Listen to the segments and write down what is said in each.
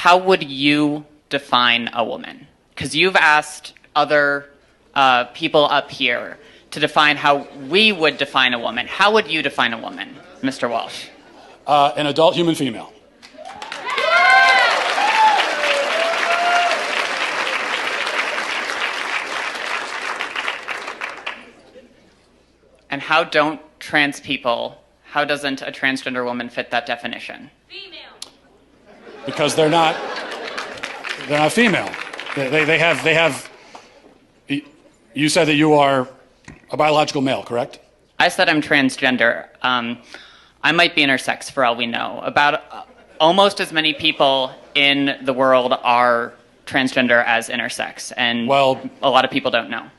how would you define a woman? Because you've asked other people up here to define how we would define a woman. How would you define a woman, Mr. Walsh? An adult human female. And how don't trans people, how doesn't a transgender woman fit that definition? Female. Because they're not female. They have, you said that you are a biological male, correct? I said I'm transgender. I might be intersex for all we know. About almost as many people in the world are transgender as intersex, and well, a lot of people don't know.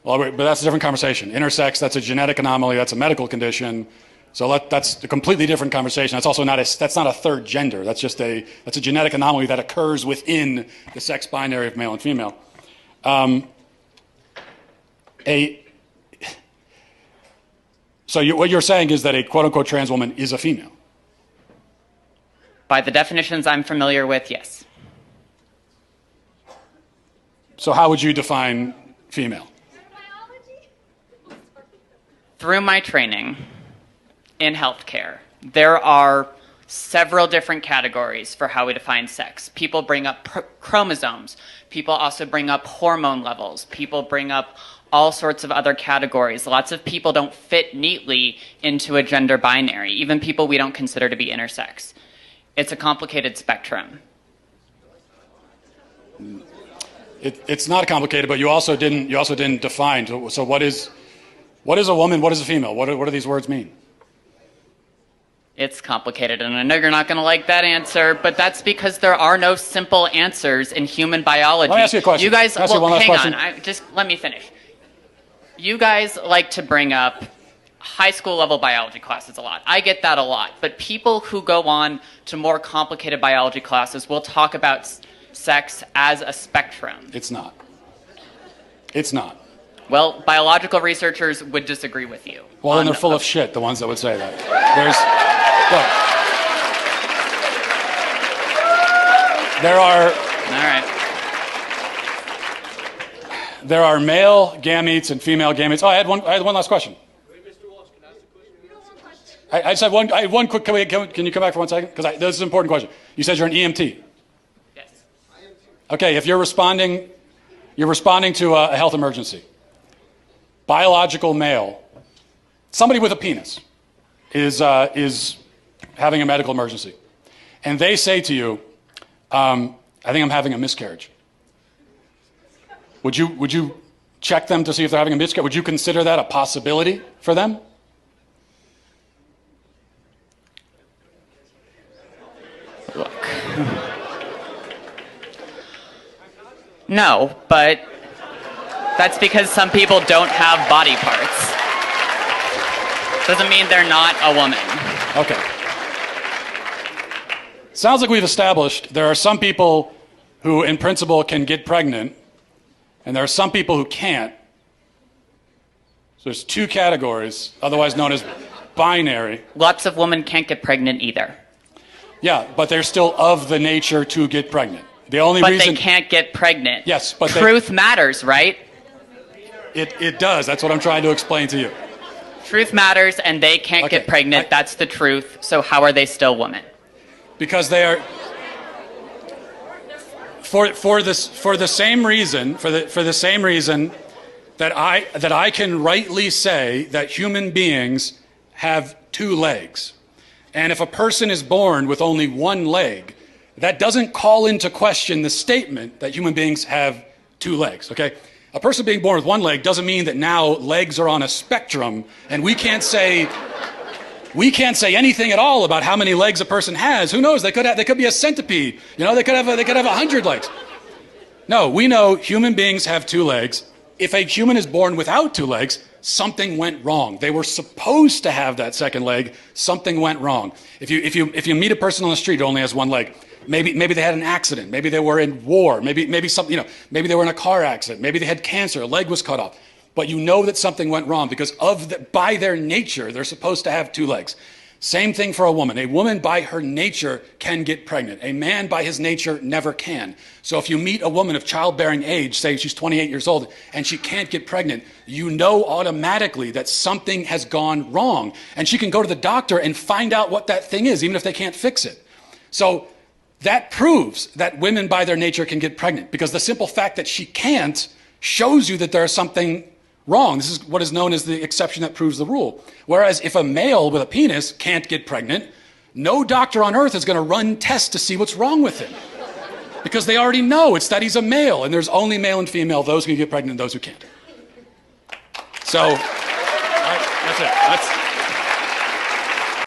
Well, but that's a different conversation. Intersex, that's a genetic anomaly, that's a medical condition. So that's a completely different conversation. That's also not a third gender. That's a genetic anomaly that occurs within the sex binary of male and female. What you're saying is that a quote-unquote trans woman is a female? By the definitions I'm familiar with, yes. So how would you define female? Through my training in healthcare, there are several different categories for how we define sex. People bring up chromosomes. People also bring up hormone levels. People bring up all sorts of other categories. Lots of people don't fit neatly into a gender binary, even people we don't consider to be intersex. It's a complicated spectrum. It's not complicated, but you also didn't define. So what is a woman? What is a female? What do these words mean? It's complicated, and I know you're not going to like that answer, but that's because there are no simple answers in human biology. Let me ask you a question. You guys, question. Just let me finish. You guys like to bring up high school level biology classes a lot. I get that a lot, but people who go on to more complicated biology classes will talk about sex as a spectrum. It's not. It's not. Well, biological researchers would disagree with you. Well, then they're full of shit, the ones that would say that. There are male gametes and female gametes. Oh, I had one last question. Wait, Mr. Walsh, can I ask a question? I just had one. I had one quick. Can you come back for 1 second? Because this is an important question. You said you're an EMT. Yes. Okay, if you're responding to a health emergency. Biological male, somebody with a penis, is having a medical emergency, and they say to you, "I think I'm having a miscarriage." Would you check them to see if they're having a miscarriage? Would you consider that a possibility for them? Look. No, but that's because some people don't have body parts. Doesn't mean they're not a woman. Okay. Sounds like we've established there are some people who, in principle, can get pregnant, and there are some people who can't. So there's two categories, otherwise known as binary. Lots of women can't get pregnant either. Yeah, but they're still of the nature to get pregnant. The only but reason they can't get pregnant. Yes, but truth matters, right? It does. That's what I'm trying to explain to you. Truth matters, and they can't get pregnant. That's the truth. So how are they still women? Because they are for the same reason that I can rightly say that human beings have two legs. And if a person is born with only one leg, that doesn't call into question the statement that human beings have two legs, okay? A person being born with one leg doesn't mean that now legs are on a spectrum and we can't say anything at all about how many legs a person has. Who knows? They could be a centipede. You know, they could have 100 legs. No, we know human beings have two legs. If a human is born without two legs, something went wrong. They were supposed to have that second leg. Something went wrong. If you meet a person on the street who only has one leg, maybe they had an accident. Maybe they were in war. Maybe something, maybe they were in a car accident. Maybe they had cancer. A leg was cut off. But you know that something went wrong because by their nature, they're supposed to have two legs. Same thing for a woman. A woman by her nature can get pregnant. A man by his nature never can. So if you meet a woman of childbearing age, say she's 28 years old, and she can't get pregnant, you know automatically that something has gone wrong. And she can go to the doctor and find out what that thing is, even if they can't fix it. So that proves that women by their nature can get pregnant, because the simple fact that she can't shows you that there's something wrong. This is what is known as the exception that proves the rule. Whereas if a male with a penis can't get pregnant, no doctor on earth is going to run tests to see what's wrong with him. Because they already know it's that he's a male, and there's only male and female, those who can get pregnant and those who can't. So, that's it.